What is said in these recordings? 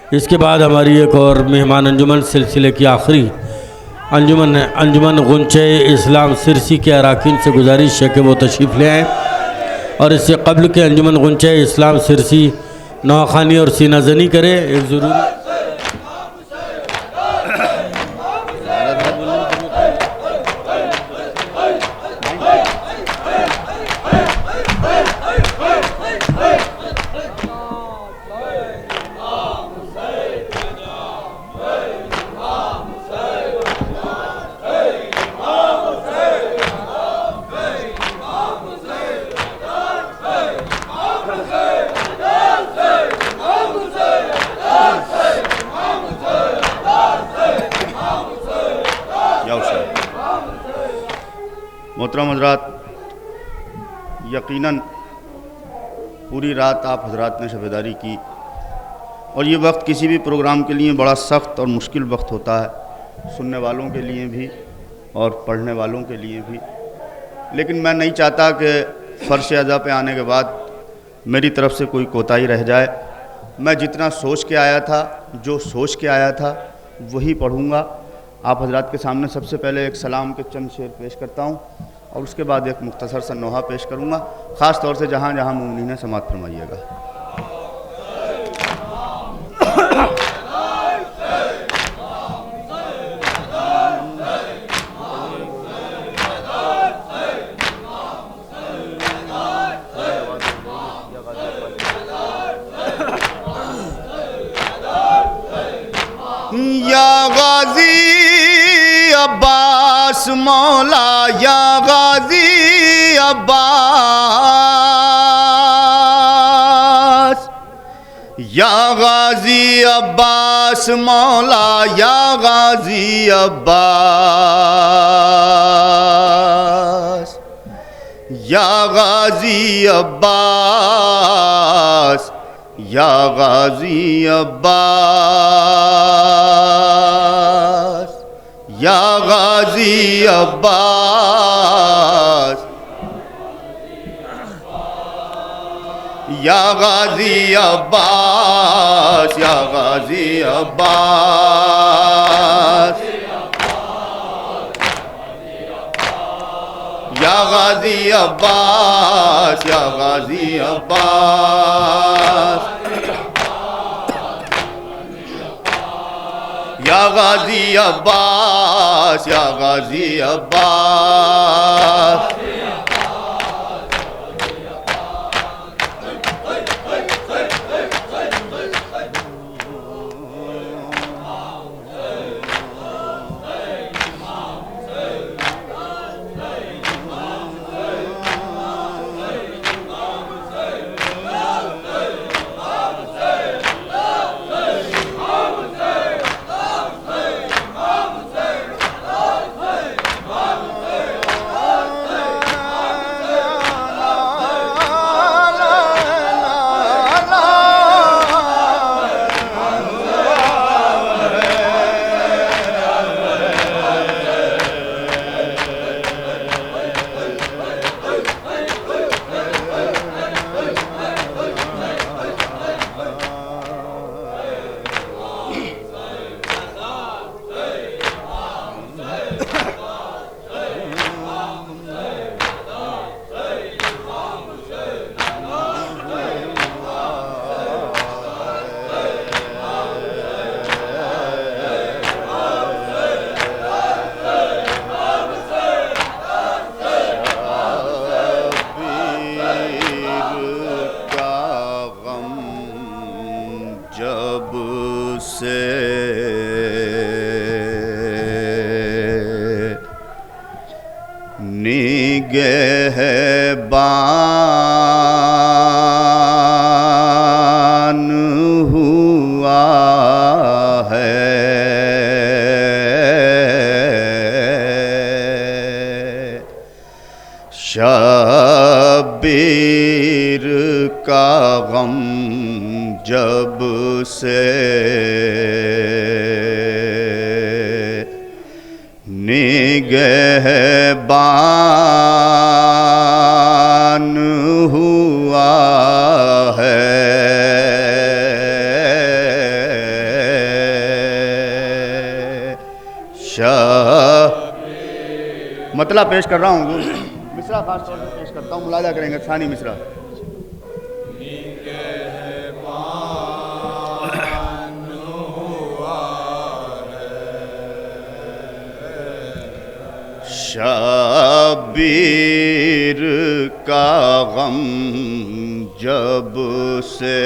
इसके बाद हमारी एक और मेहमान अंजुमन सिलसिले की आखिरी अंजुमन है। अंजुमन गुंचे इस्लाम सिरसी के अरकान से गुजारिश है कि वो तशरीफ़ ले आएँ। और इससे कबल के अंजुमन गुंचे इस्लाम सिरसी नवाखानी और सीना जनी करे। एक ज़रूरी मोहतरम हज़रात, यकीनन पूरी रात आप हज़रात ने शबेदारी की और ये वक्त किसी भी प्रोग्राम के लिए बड़ा सख्त और मुश्किल वक्त होता है, सुनने वालों के लिए भी और पढ़ने वालों के लिए भी। लेकिन मैं नहीं चाहता कि फ़र्श अज़ा पे आने के बाद मेरी तरफ से कोई कोताही रह जाए। मैं जितना सोच के आया था, जो सोच के आया था वही पढ़ूँगा। आप हज़रात के सामने सबसे पहले एक सलाम के चंद शेर पेश करता हूँ और उसके बाद एक मुख्तसर सा नोहा पेश करूँगा। ख़ास तौर से जहाँ जहाँ मुमनीन है समात फरमाइएगा। या गाजी अब्बास मौला, या गाजी अब्बास, या गाजी अब्बास मौला, या गाजी अब्बास, या गाजी अब्बास, या गाजी अब्बास, या गाजी अब्बास, या गाजी अब्बास, या गाजी अब्बास, या गाजी अब्बास, या गाजी अब्बास, या गाजी अब्बास, या गाजी अब्बास, निगहबान हुआ है, शब्बीर का गम जब से निगहबान हुआ है, मतला पेश कर रहा हूँ, मिसरा खास तौर से पेश करता हूँ, मुलाजा करेंगे थानी मिसरा। शबीर का गम जब से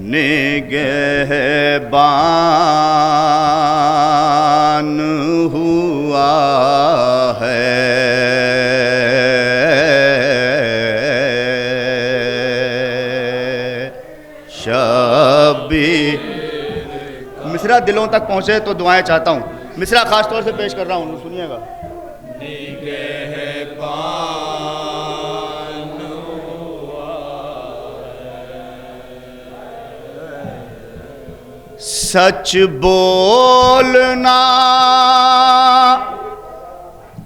निगहबान हुआ है, शबीर। मिसरा दिलों तक पहुँचे तो दुआएं चाहता हूँ, मिसरा खास तौर से पेश कर रहा हूँ, सुनिएगा। सच बोलना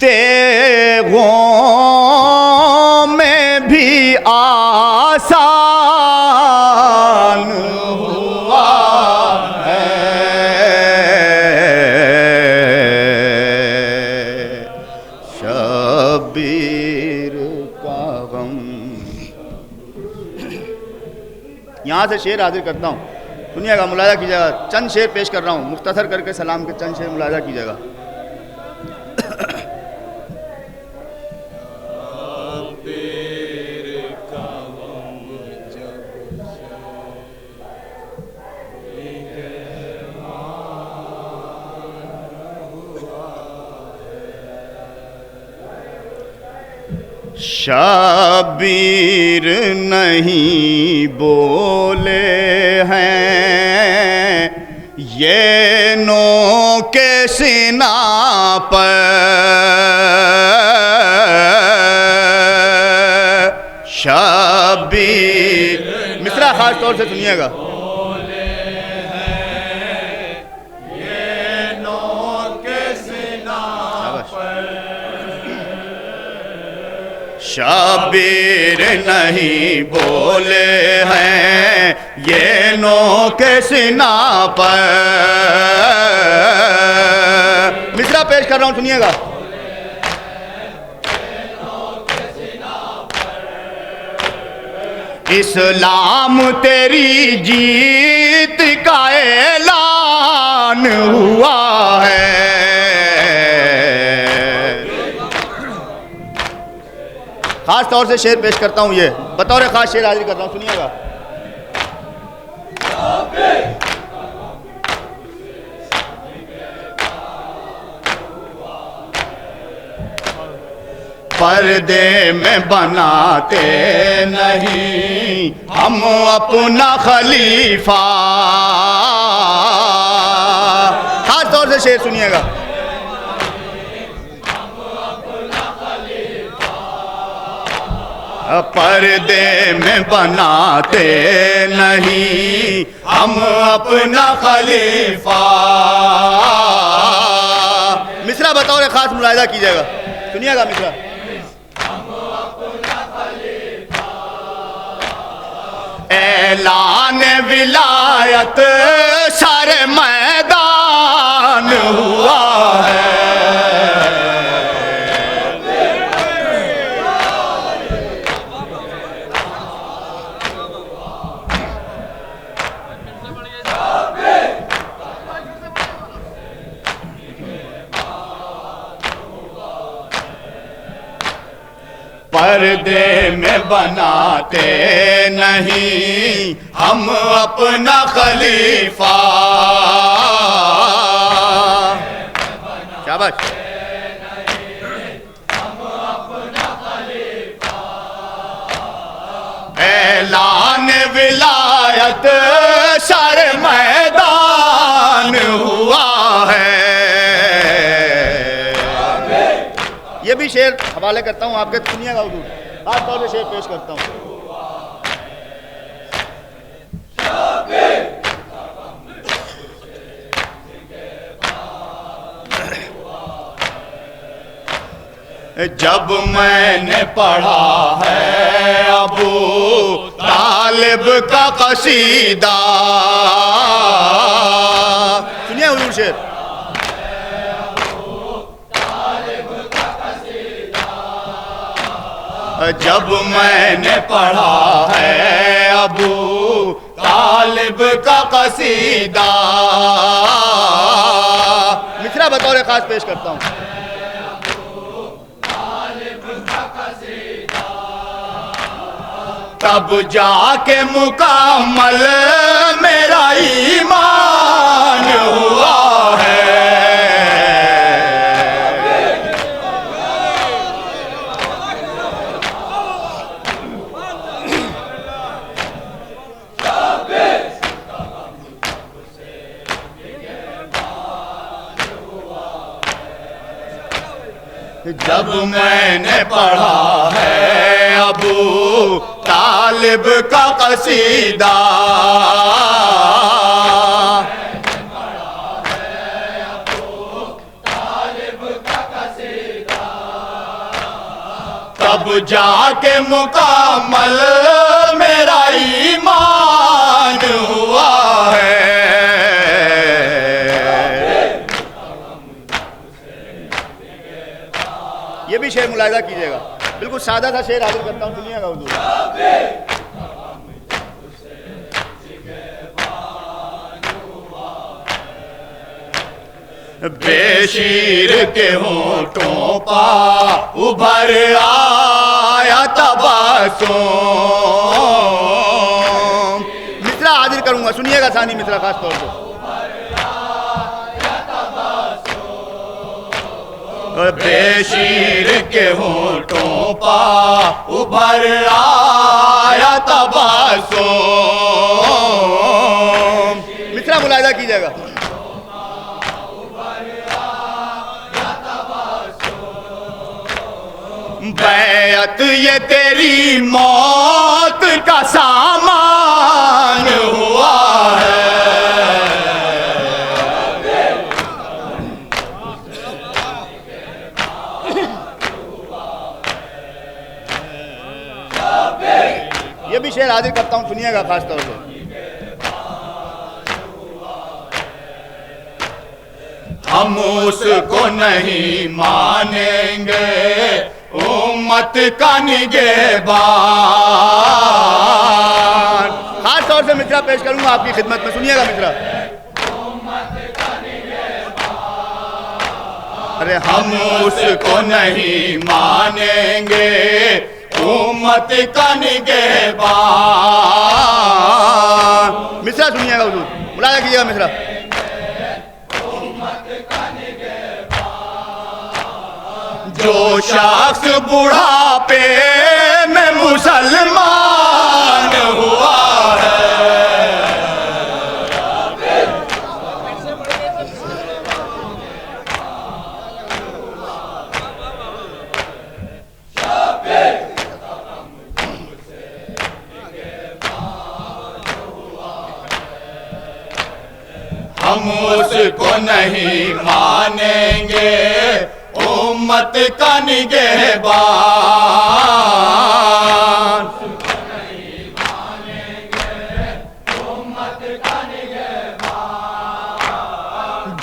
तेगों में भी आसान हुआ है, शबीर का गम। यहाँ से शेर हाजिर करता हूँ, सुनिएगा, मुलाजा कीजिएगा। चंद शेर पेश कर रहा हूँ, मुख्तसर करके सलाम के चंद शेर मुलाजा कीजिएगा। शबीर नहीं बोले हैं ये नो के सीना पर, शबीर। मिसरा खास तौर से सुनिएगा। शबीर नहीं बोले हैं ये नो के सीना पर। मिसरा पेश कर रहा हूँ, सुनिएगा। इस्लाम तेरी जीत का ऐलान हुआ है, खास तौर से शेर पेश करता हूँ, ये बतौर खास शेर हाजिर कर रहा हूँ, सुनिएगा। पर्दे में बनाते नहीं हम अपना खलीफा, खास तौर से शेर सुनिएगा। पर्दे में बनाते नहीं हम अपना खलीफा। मिसरा बतौर खास मुलाहिजा कीजिएगा, सुनिएगा मिसरा। ऐलान विलायत सारे मैदान हुआ है, पर्दे में बनाते नहीं हम अपना खलीफा। शाबाश। ऐलान विलायत सारे मैदान हुआ है। ये भी शेर हवाले करता हूँ आपके, सुनिएगा। उर्दू खास तौर से शेर पेश करता हूँ। जब मैंने पढ़ा है अबू तालिब का कसीदा, जरूर शेर। जब मैंने पढ़ा है अबू तालिब का कसीदा, मिसरा बतौर खास पेश करता हूँ। तब जाके मुकम्मल मेरा ईमान हुआ है। जब मैंने पढ़ा है अबू तालिब का कसीदा, तब जाके मुकम्मल मेरा ईमान हुआ है। ये भी शेर मुलाहिजा कीजिएगा, बिल्कुल सादा सा शेर हाजिर करता हूँ, सुनिएगा हुजूर। बेशीर के होठों पा उभर आया तबस्सुम, मिसरा हाजिर करूंगा, सुनिएगा सानी मिसरा खास तौर पर। बेशीर के होठों पा उभर आया तबस्सुम, मिसरा मुलाहिजा कीजिएगा। बैअत ये तेरी मौत का सामान हुआ है। ये भी शेर हाजिर करता हूँ, सुनिएगा खास तौर से। हम उसको नहीं मानेंगे उम्मत का निगहबान, खास तौर से मिसरा पेश करूंगा आपकी खिदमत में, सुनिएगा मिसरा। अरे हम उसको नहीं मानेंगे उम्मत का निगहबान, मिसरा सुनिएगा हुजूर, मुलाहिजा कीजिएगा मिसरा। जो शख्स बुढ़ापे में मुसलमान हुआ है, हम उसको नहीं मानेंगे उम्मत का निगहबान,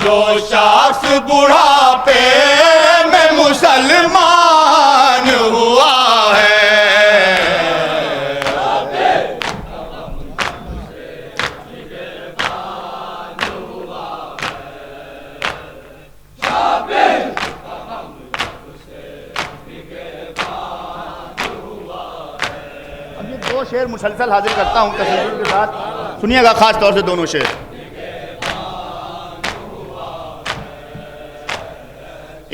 जो शख्स बुढ़ापे में मुसलमान हुआ है। दो शेर मुसलसल हाजिर करता हूँ तसल्जुल के साथ, सुनिएगा खास तौर से दोनों शेर।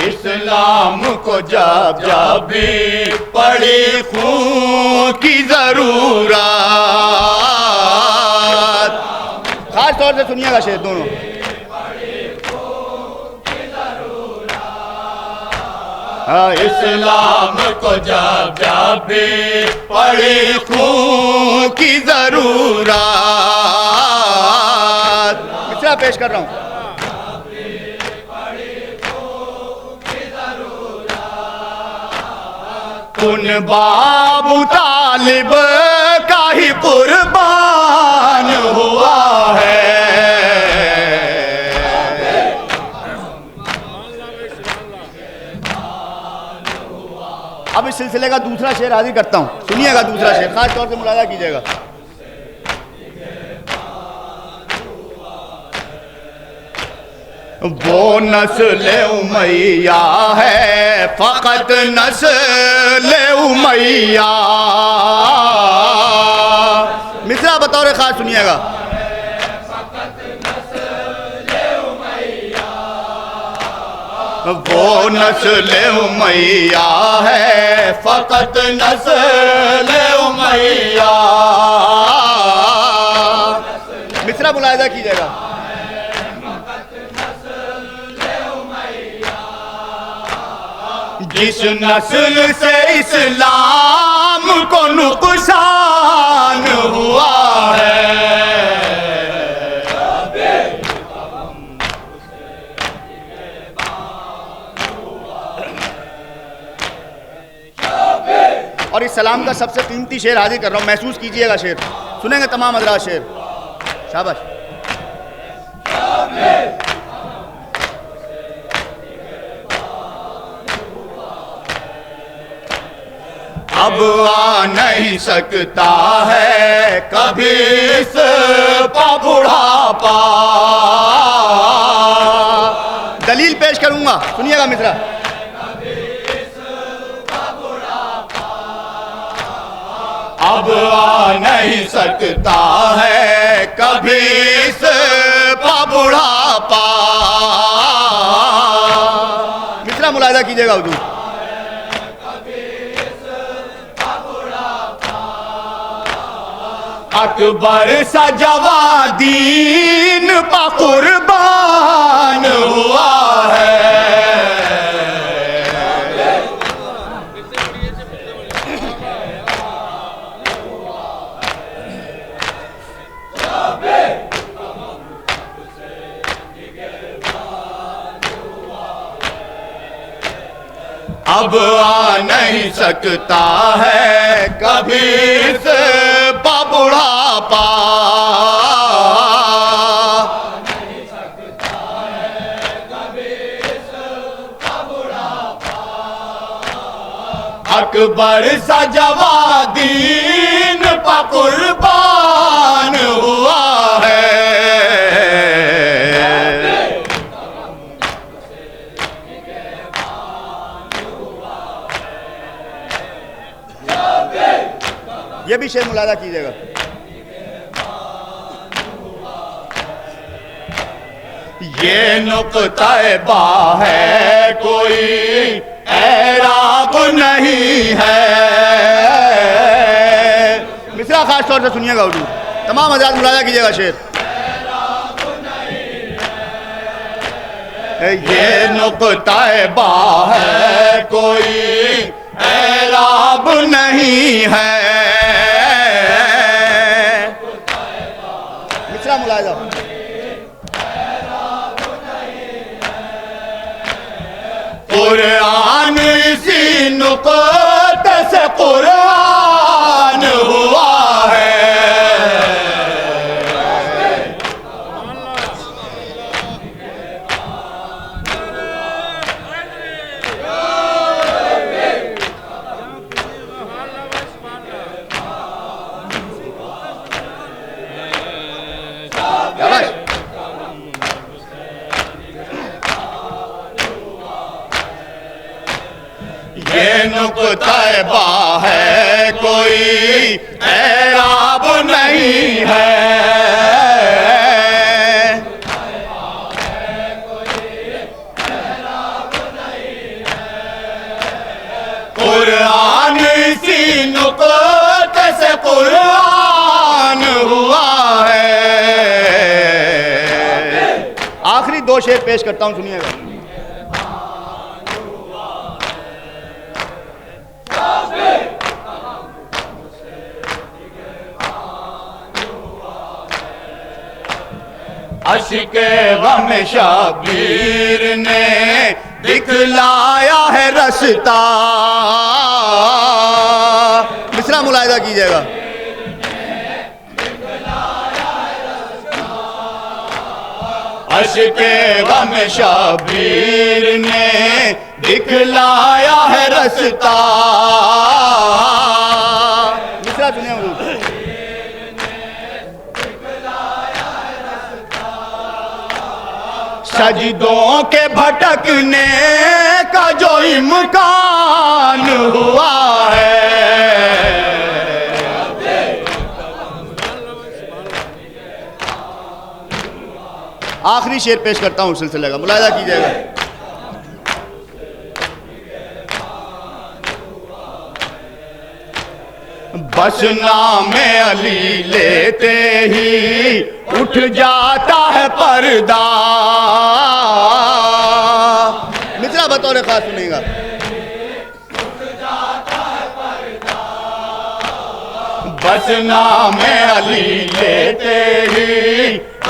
इस्लाम को जब जब भी पड़ी खून की जरूरत, खास तौर से सुनिएगा शेर दोनों। इस्लाम को जब जब भी पड़ी खून की जरूरत, मिसरा पेश कर रहा हूँ। उन बाबू तालिब का ही कुर्बान हुआ है। चलेगा दूसरा शेर हाजिर करता हूँ, सुनिएगा दूसरा शेर, खास तौर से मुलाजा कीजिएगा। वो नस्ल उमैया है फ़कत नस्ल उमैया। मिसरा बतौर खास सुनिएगा। वो नस्ल उमैया है फ़कत नस्ल उमैया। मिसरा मुलाहिज़ा कीजिएगा। जिस नस्ल से इस्लाम को नुकसान हुआ है, और इस सलाम का सबसे कीमती शेर हाजिर कर रहा हूँ, महसूस कीजिएगा शेर, सुनेंगे तमाम हज़रात शेर। शाबाश। अब आ नहीं सकता है कभी इस पा बुढ़ापा। दलील पेश करूंगा, सुनिएगा मित्रा। अब आ नहीं सकता है कभी इस पा बुढ़ापा। मित्रा मुलाहिज़ा कीजिएगा हुजूर। अकबर सजवा दीन पा कुर्बान हुआ है। अब आ नहीं सकता है कभी इस पा बुढ़ापा। अकबर सजवा दीन पा कुर्बान हुआ है। ये भी शेर मुलाहिज़ा कीजिएगा। ये नुक़्ता-ए बा है कोई एराब नहीं है। मिसरा खास तौर से सुनिएगा हुजूर, तमाम हज़रात मुलाहिज़ा कीजिएगा शेर। ये नुक़्ता-ए बा है कोई एराब नहीं है। मिसरा मुलाहिज़ा। कुरान इसी नुक़्ते से कुरान हुआ है। ये नुक़्ता-ए बा है कोई एराब नहीं है। कुरान इसी नुक़्ते से कुरान हुआ है। आखिरी दो शेर पेश करता हूँ, सुनिएगा। अश्के गम शबीर ने दिखलाया है रास्ता। मिसरा मुलाहिज़ा कीजिएगा। अश्के गम शबीर ने दिखलाया है रास्ता। दूसरा सुनिए हुजूर। सजदों के भटकने का जो इम्कान हुआ है। आखिरी शेर पेश करता हूं सिलसिले का, मुलाहिजा कीजिएगा। बस नामे अली लेते ही उठ जाता है पर्दा। मित्रा बतौर खास सुनेगा। बस नामे अली लेते ही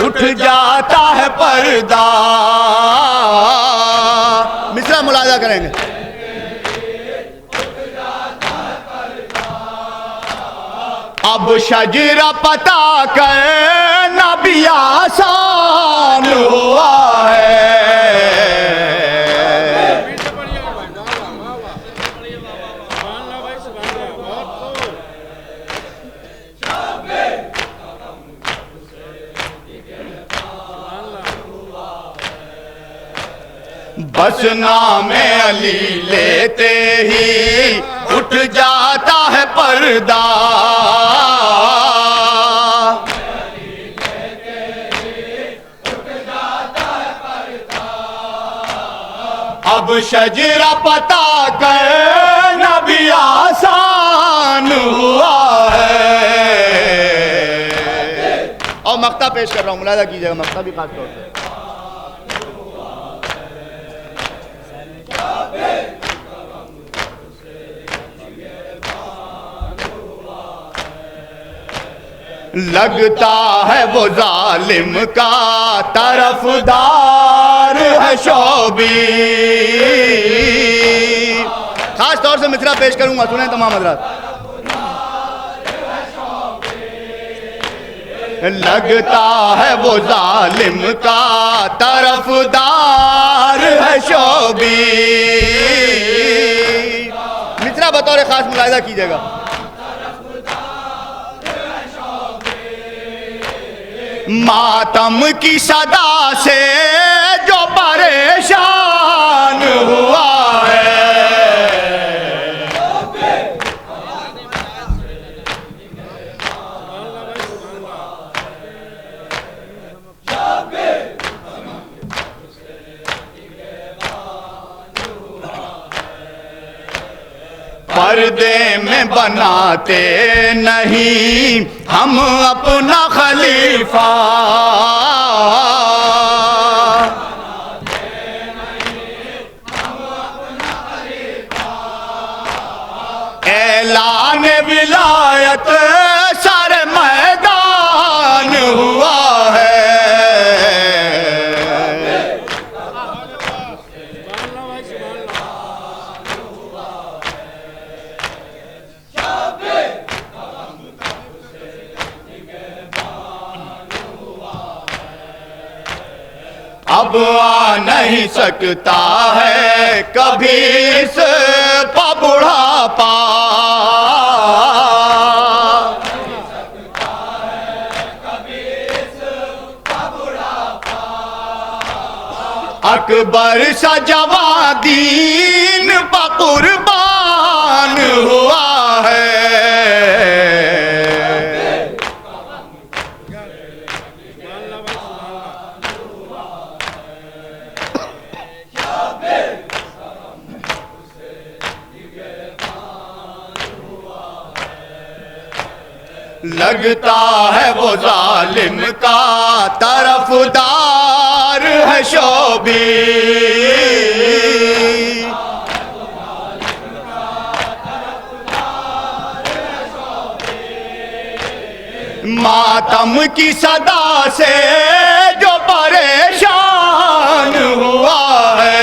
उठ जाता है पर्दा। मित्रा मुलाहिजा करेंगे। अब शजरा पता करना भी आसान हुआ है। बस नामे अली लेते ही उठ जाता है पर्दा। अब शजरा पता करना भी आसान हुआ है। और मक्ता पेश कर रहा हूँ, मुलाहिजा कीजिएगा, मक्ता भी खास तौर से। लगता है वो जालिम का तरफदार है शोबी। खास तौर से मिसरा पेश करूंगा, सुने तमाम हज़रात। लगता है वो जालिम का तरफदार है शोबी। मिसरा बतौर खास मुलाहिजा कीजिएगा। मातम की सदा से जो परेशान हुआ है। पर्दे में बनाते नहीं हम अपना खलीफा। ऐलान विलायत सारे मैदान हुआ है। अब आ नहीं सकता है कभी इस बुढ़ापा। अकबर सा जवां दीन पर कुर्बान हुआ है। लगता है वो जालिम का तरफदार है शोबी। मातम की सदा से जो परेशान हुआ है।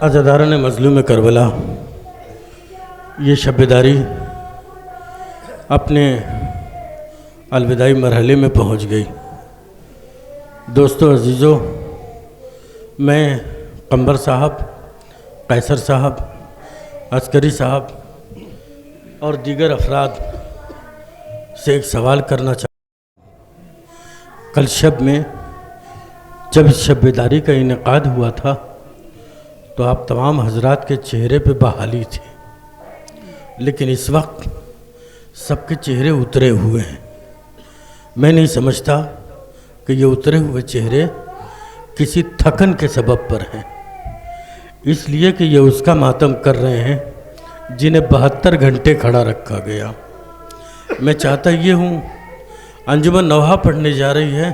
अज़ादारान मज़लूम करबला, ये शब्बेदारी अपने अलविदाई मरहले में पहुंच गई। दोस्तों अजीज़ों, मैं कंबर साहब, कैसर साहब, अस्करी साहब और दीगर अफराद से एक सवाल करना चाहता। कल शब में जब इस शब्बेदारी का इनेकाद हुआ था तो आप तमाम हजरात के चेहरे पे बहाली थी, लेकिन इस वक्त सबके चेहरे उतरे हुए हैं। मैं नहीं समझता कि ये उतरे हुए चेहरे किसी थकन के सबब पर हैं, इसलिए कि ये उसका मातम कर रहे हैं जिन्हें 72 घंटे खड़ा रखा गया। मैं चाहता ये हूँ, अंजुमन नौहा पढ़ने जा रही है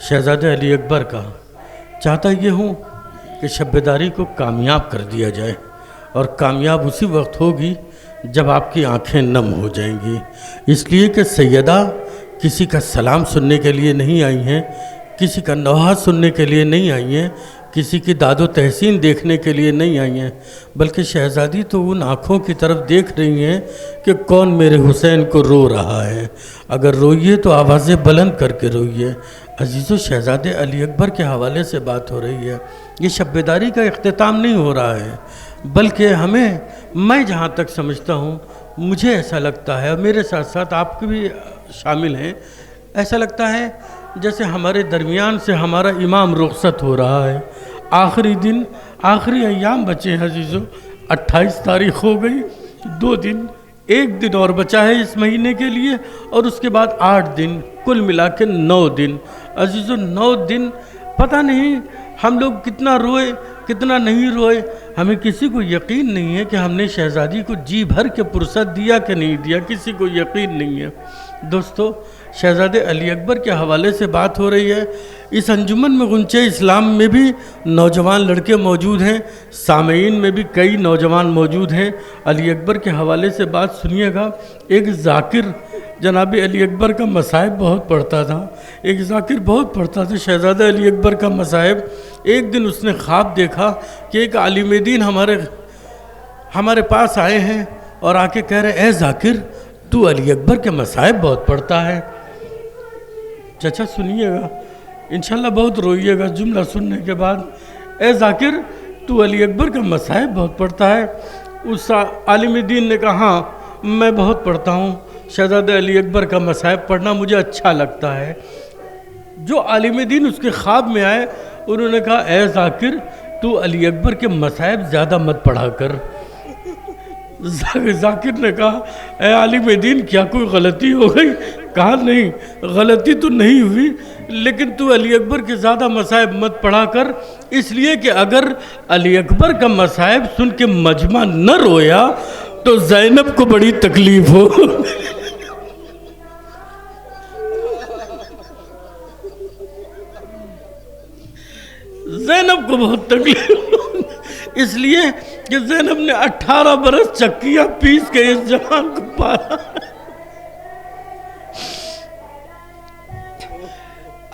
शहज़ादे अली अकबर का, चाहता ये हूँ कि शब्बेदारी को कामयाब कर दिया जाए, और कामयाब उसी वक्त होगी जब आपकी आंखें नम हो जाएंगी। इसलिए कि सैयदा किसी का सलाम सुनने के लिए नहीं आई हैं, किसी का नौहा सुनने के लिए नहीं आई हैं, किसी की दादो तहसीन देखने के लिए नहीं आई हैं, बल्कि शहज़ादी तो उन आँखों की तरफ देख रही हैं कि कौन मेरे हुसैन को रो रहा है। अगर रोइए तो आवाज़ें बुलंद करके रोइए। अजीज़ों, शहज़ादे अली अकबर के हवाले से बात हो रही है। ये शब्बेदारी का इख्तिताम नहीं हो रहा है, बल्कि मैं जहाँ तक समझता हूँ, मुझे ऐसा लगता है, और मेरे साथ साथ आपके भी शामिल हैं, ऐसा लगता है जैसे हमारे दरमियान से हमारा इमाम रुखसत हो रहा है। आखिरी दिन, आखिरी अय्याम बचे हैं अजीज़ों। 28 तारीख हो गई, 2 दिन, 1 दिन और बचा है इस महीने के लिए, और उसके बाद 8 दिन, कुल मिला के 9 दिन। अजीज़ों, 9 दिन पता नहीं हम लोग कितना रोए कितना नहीं रोए। हमें किसी को यकीन नहीं है कि हमने शहज़ादी को जी भर के फुर्सत दिया कि नहीं दिया, किसी को यकीन नहीं है। दोस्तों, शहज़ादे अली अकबर के हवाले से बात हो रही है। इस अंजुमन में गुंचे इस्लाम में भी नौजवान लड़के मौजूद हैं, सामईन में भी कई नौजवान मौजूद हैं। अली अकबर के हवाले से बात सुनिएगा। एक ज़ाकिर जनाब अली अकबर का मसाइब बहुत पढ़ता था, एक ज़ाकिर बहुत पढ़ता था शहज़ादा अली अकबर का मसाइब। एक दिन उसने ख्वाब देखा कि एक आलिम दीन हमारे पास आए हैं और आके कह रहे, ए ज़ाकिर, तू अली अकबर के मसाइब बहुत पढ़ता है। चाचा सुनिएगा, इंशाल्लाह बहुत रोइएगा जुमला सुनने के बाद। ए ज़ाकिर, तू अली अकबर का मसाइब बहुत पढ़ता है। उस आलिम दीन ने कहा, हाँ मैं बहुत पढ़ता हूँ, शहज़ादे अली अकबर का मसाइब पढ़ना मुझे अच्छा लगता है। जो आलिम दीन उसके ख्वाब में आए, उन्होंने कहा, ए ज़ाकिर, तू अली अकबर के मसाइब ज़्यादा मत पढ़ा कर। ज़ाकिर ने कहा, ए आलिम दीन, क्या कोई गलती हो गई? कहा, नहीं, गलती तो नहीं हुई, लेकिन तू अली अकबर के ज़्यादा मसाइब मत पढ़ा कर, इसलिए कि अगर अली अकबर का मसाइब सुन के मजमा न रोया तो ज़ैनब को बड़ी तकलीफ हो। ज़ैनब को बहुत तकलीफ, इसलिए कि ज़ैनब ने 18 बरस चक्कियाँ पीस के इस जवान को पाला।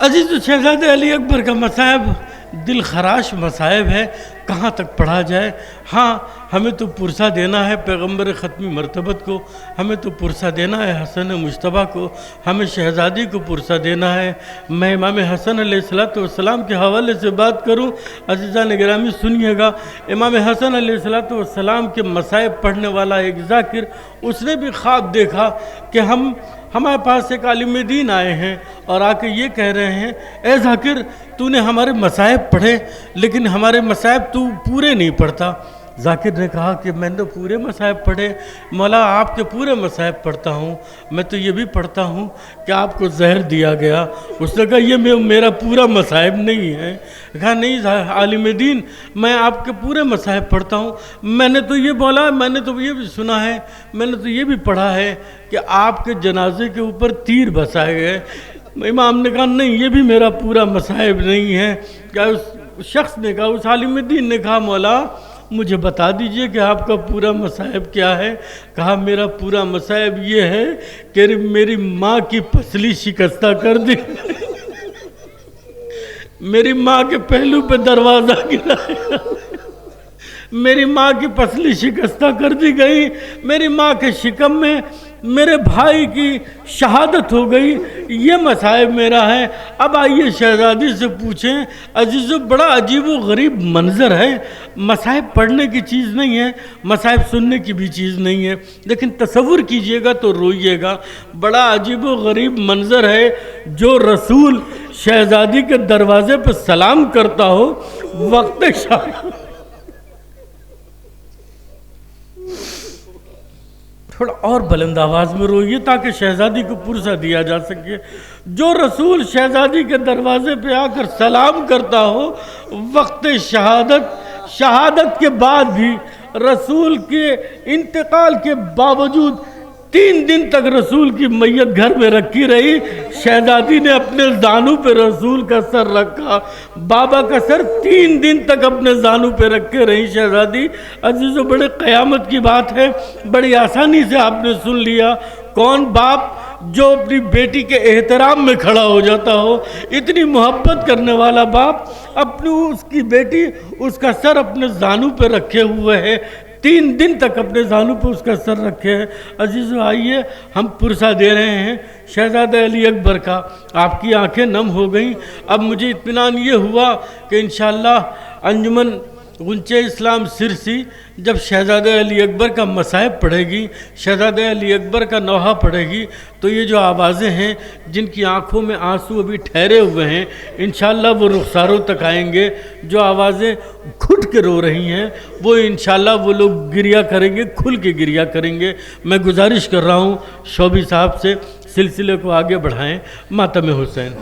अजीज़, शहज़ादे अली अकबर का मसाइब दिल खराश मसाइब है, कहाँ तक पढ़ा जाए। हाँ, हमें तो पुरसा देना है पैगम्बर ख़त्मी मरतबत को, हमें तो पुरसा देना है हसन मुश्तबा को, हमें शहज़ादी को पुरसा देना है। मैं इमाम हसन अलैहिस्सलाम के हवाले से बात करूँ, अज़ीज़ान गिरामी सुनिएगा। इमाम हसन अलैहिस्सलाम के मसाइब पढ़ने वाला एक ज़ाकिर, उसने भी ख्वाब देखा कि हमारे पास एक आलिम दीन आए हैं और आके ये कह रहे हैं, ए ज़ाकिर, तूने हमारे मसाइब पढ़े लेकिन हमारे मसाइब तू पूरे नहीं पढ़ता। ज़ाकिर ने कहा कि मैंने तो पूरे मसाइब पढ़े, मौला आपके पूरे मसाइब पढ़ता हूँ, मैं तो ये भी पढ़ता हूँ कि आपको जहर दिया गया। उसने कहा, ये मेरा पूरा मसाइब नहीं है। कहा, नहीं आलिम दीन, मैं आपके पूरे मसाइब पढ़ता हूँ, मैंने तो ये बोला, मैंने तो ये भी सुना है, मैंने तो ये भी पढ़ा है कि आपके जनाजे के ऊपर तीर बसाए गए। इमाम ने कहा, नहीं, ये भी मेरा पूरा मसाइब नहीं है। क्या उस शख्स ने कहा, उस आलिम दीन ने कहा, मौला मुझे बता दीजिए कि आपका पूरा मसाइब क्या है। कहा, मेरा पूरा मसाइब ये है कि मेरी माँ की पसली शिकस्ता कर दी, मेरी माँ के पहलू पे दरवाज़ा गिराया, मेरी माँ की पसली शिकस्ता कर दी गई, मेरी माँ के शिकम में मेरे भाई की शहादत हो गई, ये मसाइब मेरा है। अब आइए शहज़ादी से पूछें, अजीज़ो बड़ा अजीब व गरीब मंज़र है। मसाइब पढ़ने की चीज़ नहीं है, मसाइब सुनने की भी चीज़ नहीं है, लेकिन तसव्वुर कीजिएगा तो रोइएगा। बड़ा अजीब व गरीब मंज़र है, जो रसूल शहज़ादी के दरवाज़े पर सलाम करता हो वक्त शादी। थोड़ा और बुलंद आवाज़ में रोइए ताकि शहज़ादी को पुरसा दिया जा सके। जो रसूल शहज़ादी के दरवाज़े पे आकर सलाम करता हो वक्त शहादत के बाद भी, रसूल के इंतकाल के बावजूद 3 दिन तक रसूल की मैयत घर में रखी रही। शहज़ादी ने अपने जानू पे रसूल का सर रखा, बाबा का सर 3 दिन तक अपने जानू पे रखे रही शहज़ादी। अजीज़ों बड़े क़यामत की बात है, बड़ी आसानी से आपने सुन लिया। कौन बाप जो अपनी बेटी के एहतराम में खड़ा हो जाता हो, इतनी मोहब्बत करने वाला बाप अपनी उसकी बेटी उसका सर अपने जानू पे रखे हुए है, 3 दिन तक अपने जानू पे उसका सर रखे हैं। अजीज़ों आइए हम पुरसा दे रहे हैं शहज़ादा अली अकबर का। आपकी आंखें नम हो गई। अब मुझे इत्मीनान ये हुआ कि इंशाअल्लाह अंजुमन गुंचे इस्लाम सिरसी जब शहज़ादा अली अकबर का मसाइब पढ़ेगी, शहज़ादा अली अकबर का नौहा पढ़ेगी, तो ये जो आवाज़ें हैं जिनकी आँखों में आंसू अभी ठहरे हुए हैं, इंशाअल्लाह वो रुखसारों तक आएंगे। जो आवाज़ें घुट के रो रही हैं वो इंशाअल्लाह वो लोग गिरिया करेंगे, खुल के गिरिया करेंगे। मैं गुजारिश कर रहा हूँ शोभी साहब से सिलसिले को आगे बढ़ाएँ। मातम हुसैन।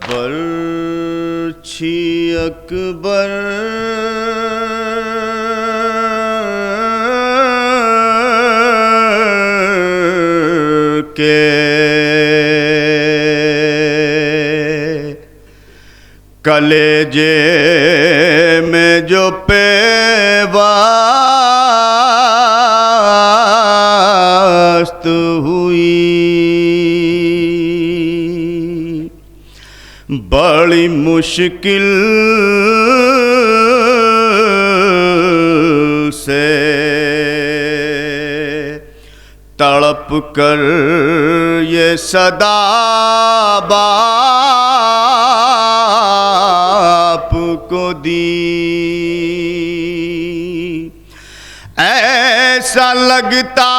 बरछी अकबर के कलेजे में जो पेवस्त हुई, बड़ी मुश्किल से तड़प कर ये सदा बाप को दी। ऐसा लगता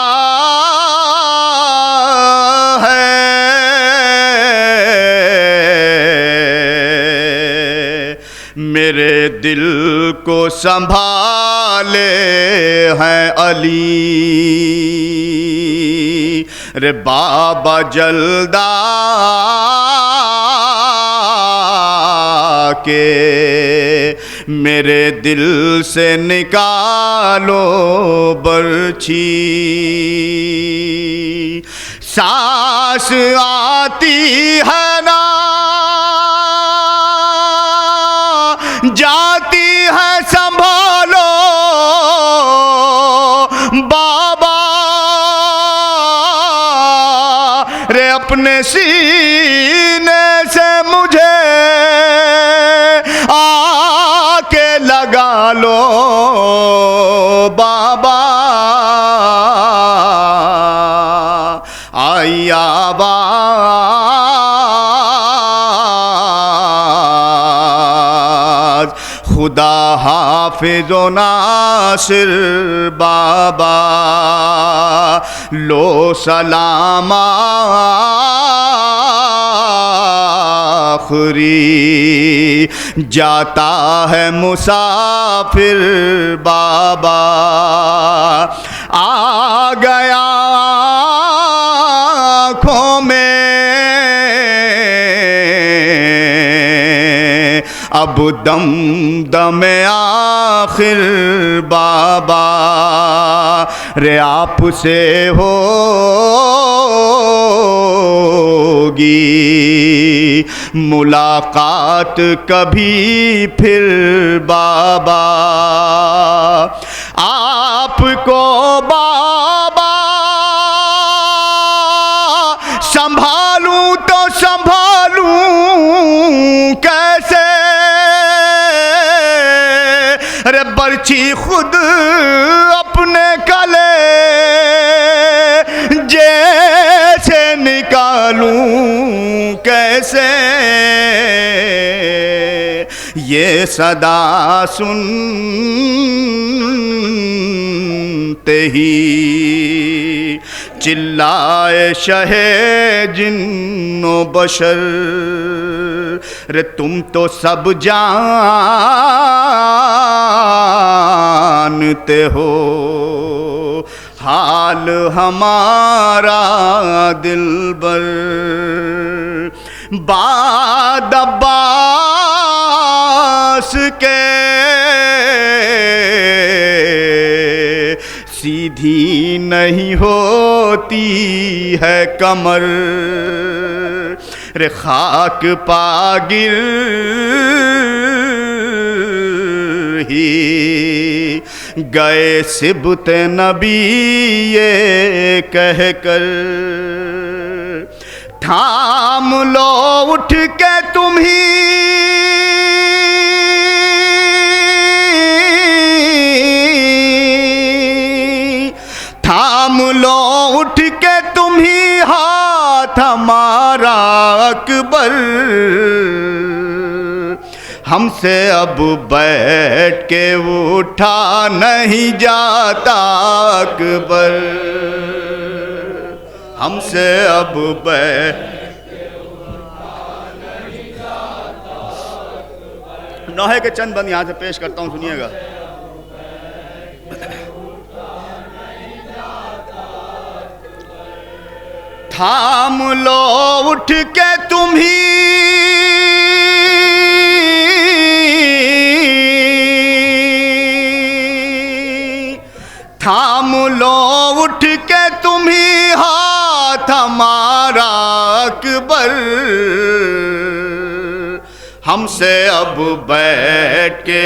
मेरे दिल को संभाले हैं अली। रे बाबा जल्दा के मेरे दिल से निकालो बरछी। सांस आती है ना जाती है, संभालो बाबा रे अपने सीने से मुझे आके लगा लो बाबा। आई आवाज़ खुदा हाफिज़ व नासिर बाबा, लो सलाम आखिरी जाता है मुसाफिर बाबा। आ गया आँखों में अब दम दमे आखिर बाबा रे आपसे होगी मुलाकात कभी फिर बाबा। आपको बची खुद अपने कले जैसे निकालूं कैसे, ये सदा सुनते ही चिल्लाए शहे जिन्नो बशर, रे तुम तो सब जानते हो हाल हमारा दिलबर। बाद अब्बास के सीधी नहीं होती है कमर, रे खाक पागिर ही गए सिबत नबी ये कहकर, थाम लो उठ के तुम ही थाम लो उठ के तुम ही हाथ हमारा अकबर, हमसे अब बैठ के उठा नहीं जाता अकबर, हमसे अब बैठ नौहे के चंद बंद यहाँ से पेश करता हूँ, सुनिएगा। थाम लो उठ के तुम ही थाम लो उठ के तुम ही हाथ हमारा अकबर, हमसे अब बैठ के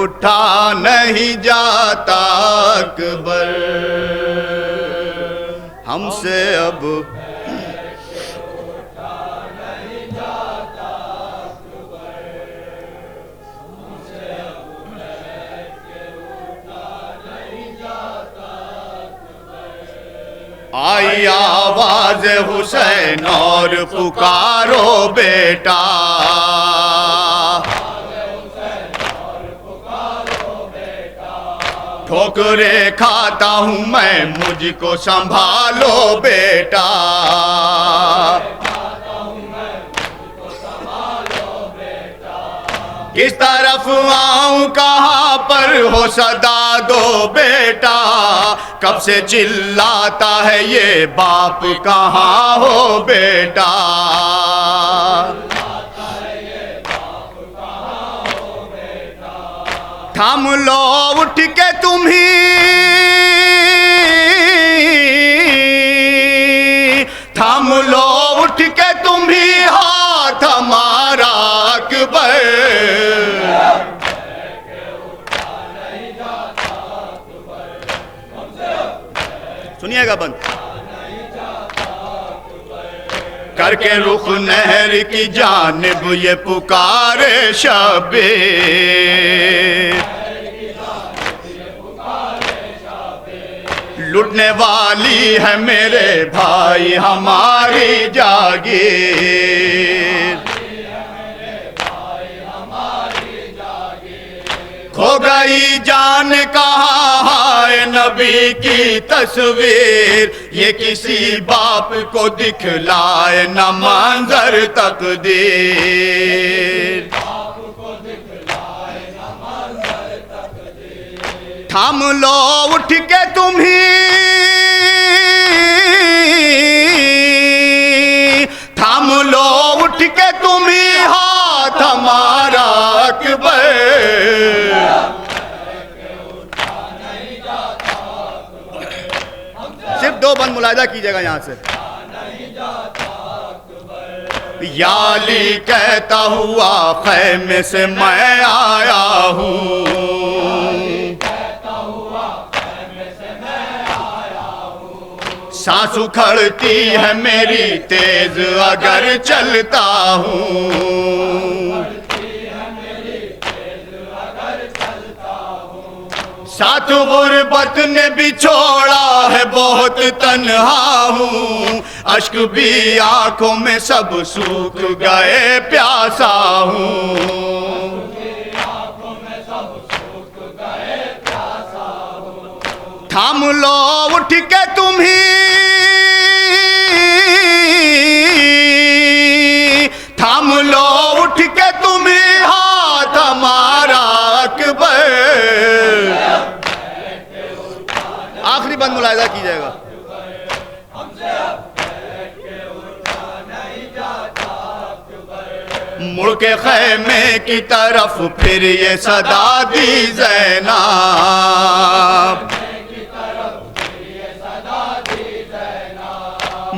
उठा नहीं जाता अकबर, हमसे अब आई आवाज हुसैन और पुकारो बेटा, ठोकरे खाता हूँ मैं मुझको संभालो बेटा, किस तरफ आऊं कहाँ पर हो सदा दो बेटा, कब से चिल्लाता है ये बाप कहाँ हो बेटा, थाम लो उठ के तुम ही थाम लो उठ के तुम ही हाथ हमारा अकबर, सुनिएगा बंद करके रुख नहर की जानिब ये पुकारे शबे, लुटने वाली है मेरे भाई हमारी जागीर, खो गई जान कहाँ है नबी की तस्वीर, ये किसी बाप को दिखलाए न मंजर तकदीर, थाम लो उठ के तुम ही थाम लो उठ के तुम ही हाथ हमारा अकबर, सिर्फ दो बंद मुलाहिजा कीजिएगा यहाँ से। याली कहता हुआ खैमे से मैं आया हूँ, सांस उखड़ती है मेरी तेज अगर चलता हूँ, साथ गुर्बत ने भी छोड़ा है, बहुत तन्हा हूँ, अश्क भी आंखों में सब सूख गए, प्यासा हूँ। थाम लो उठ के तुम ही, थाम लो उठ के तुम ही हाथ हमारा अकबर। आखिरी बंद मुलाहिजा कीजिएगा। मुड़ के खैमे की तरफ फिर ये सदा दी ज़ैनब,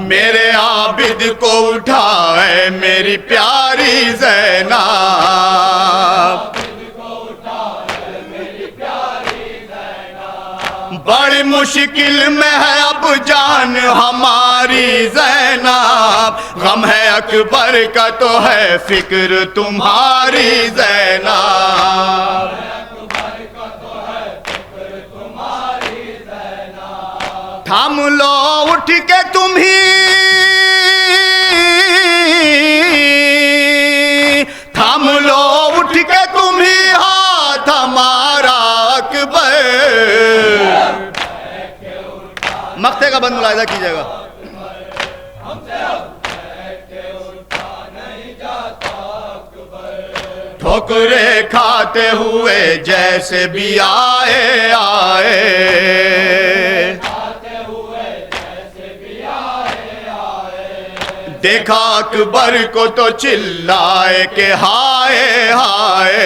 मेरे आबिद को उठाए मेरी प्यारी ज़ैनब। बड़ी मुश्किल में है अब जान हमारी ज़ैनब, गम है अकबर का तो है फिक्र तुम्हारी ज़ैनब। थाम लो उठ के तुम ही, थाम लो उठ के तुम ही हाथ हमारा अकबर। मक्ते का बंद मुलाहिजा कीजिएगा। ठोकरे खाते हुए जैसे भी आए आए, देखा अकबर को तो चिल्लाए के हाय हाय।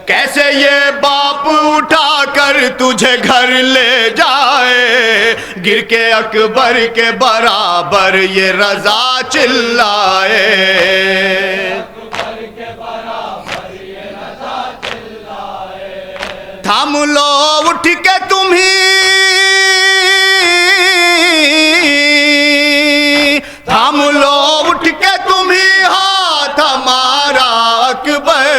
कैसे ये बाप उठा कर तुझे घर ले जाए, गिर के अकबर के बराबर ये रजा चिल्लाए। थाम लो उठ के तुम ही, थाम लो उठ के तुम ही हाथ हमारा अकबर।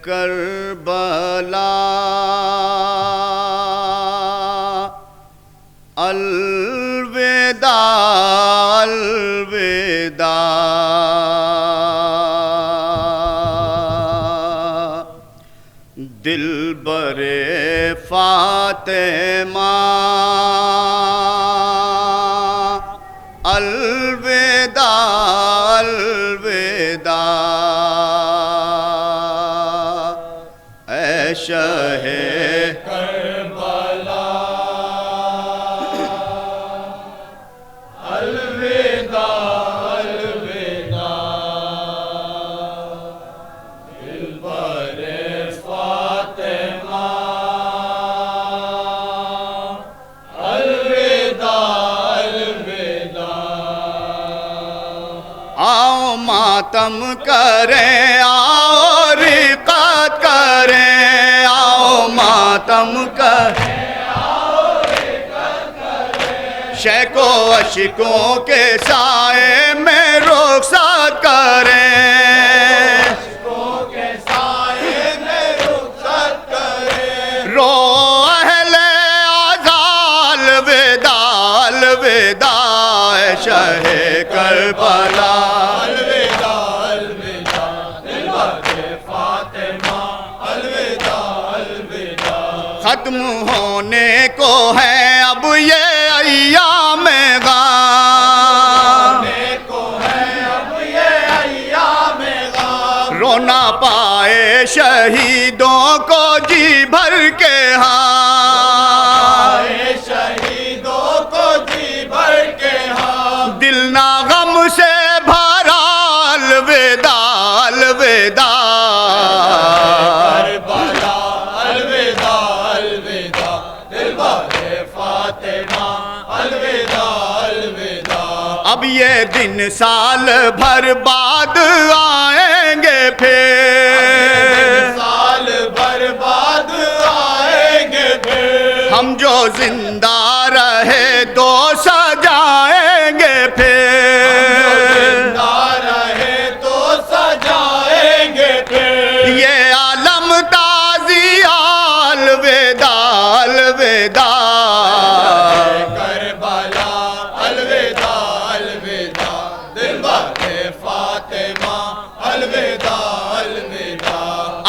करबला अलविदा अलविदा, दिल बरे फातिमा अलविदा अलविदा। शहे करबला अलविदा अलविदा, दिल बरे फातिमा अलविदा अलविदा। आओ मातम करें, आओ रिक़त करें, आओ मातम करें, आओ रिक़त करें, शैको अशिकों के साए में रुख़सत करें, अशिकों के साए में रुख़सत करें। रो अहले आज़ाल विदा अलविदा, शहे करबला अलविदा अलविदा, दिल बरे फातिमा अलविदा अलविदा। खत्म होने को है अब ये अय्याम ग़म, शहीदों को जी भर के हाँ, शहीदों को जी भर के हाँ, दिल ना गम से भरा, अलविदा अलविदा, करबला अलविदा अलविदा, दिलबरे फातिमा अलविदा अलविदा। अब ये दिन साल भर बाद आएंगे फिर, साल भर बाद आएंगे फिर, हम जो जिंदा रहे तो सजाएंगे फिर, जिंदा रहे तो सजाएंगे फिर, ये आलम ताज़िया अलविदा अलविदा, करबला अलविदा अलविदा, दिलबरे फातिमा अलविदा अलविदा।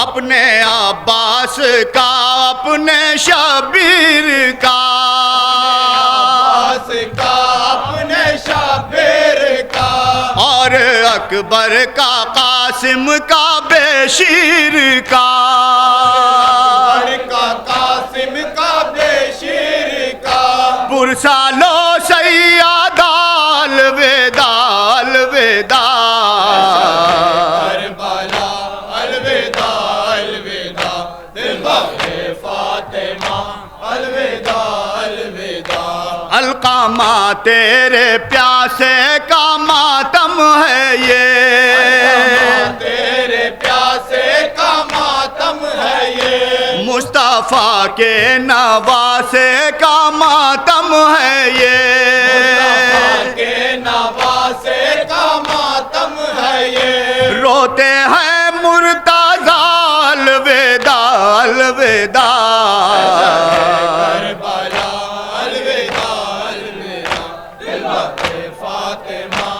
अपने अब्बास का अपने शबीर का, अब्बास का अपने शाबिर का, और अकबर का कासिम का बेशीर का, अकबर का कासिम का बेशीर का, पुरसालो सैयदा अलविदा अलविदा, करबला अलविदा अलविदा, दिलबरे फातिमा अलविदा अलविदा। अलकामा तेरे प्यासे का मातम है ये, तेरे प्यासे का मातम है ये, मुस्तफ़ा के नवासे का मातम है ये, के नवासे का मातम है ये, रोते हैं मुर्तज़ा अलविदा अलविदा, करबला अलविदा अलविदा, दिलबरे फातिमा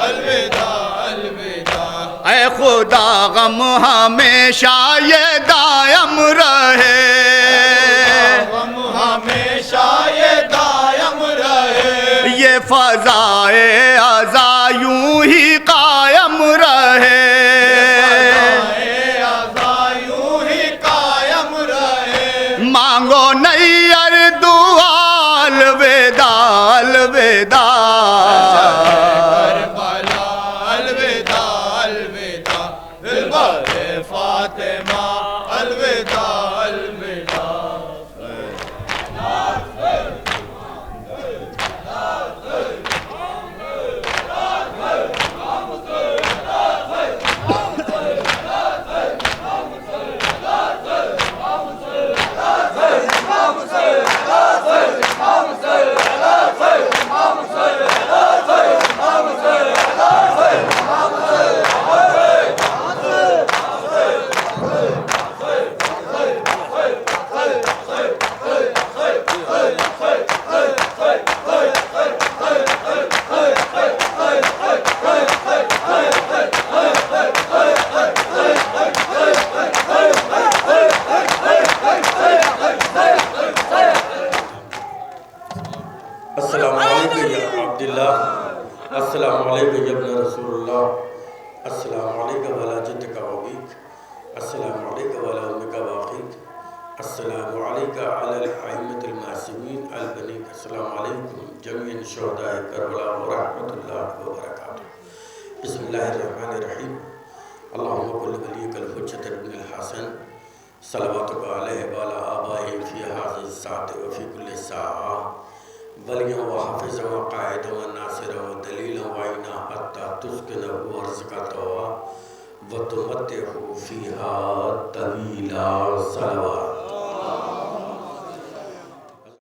अलविदा अलविदा। ऐ खुदा गम हमेशा ये दायम रहे, हम हमेशा ये दायम रहे, ये फ़ज़ाए अज़ा यूं ही कायम रहे, आज़ा यूं ही कायम रहे, मांगो नैयर दुआ अलविदा अलविदा, करबला अलविदा अलविदा, दिलबरे फातिमा अलविदा अलविदा। अस्सलाम वालेकुम या अब्दुल्लाह, अस्सलाम वालेकुम या इब्न रसूलुल्लाह, अस्सलाम वालेकुम वाला जद्दका वबीक, अस्सलाम वालेकुम वाला उम्मिका वाखीक, अस्सलाम वालेकुम अलल अइम्मतिल मासूमीन अल बनीक, अस्सलाम वालेकुम जमीअन शुहदाए करबला व रहमतुल्लाहि व बरकातुहू। बिस्मिल्लाहिर रहमानिर रहीम। अल्लाहुम्मा कुल्लि वलिय्यिकल हुज्जत इब्नुल हसन सल्लल्लाहु अलैहि व अला आबाइहि फी हाज़िहि साअति व फी कुल्लि साआ वलियों व हाफिज़ व कायद व नासिर व दलील व आइना हत्ता तुस्किनहु अर्ज़क़तहु व तुमत्तिहु फ़ीहा तवीला सलवात।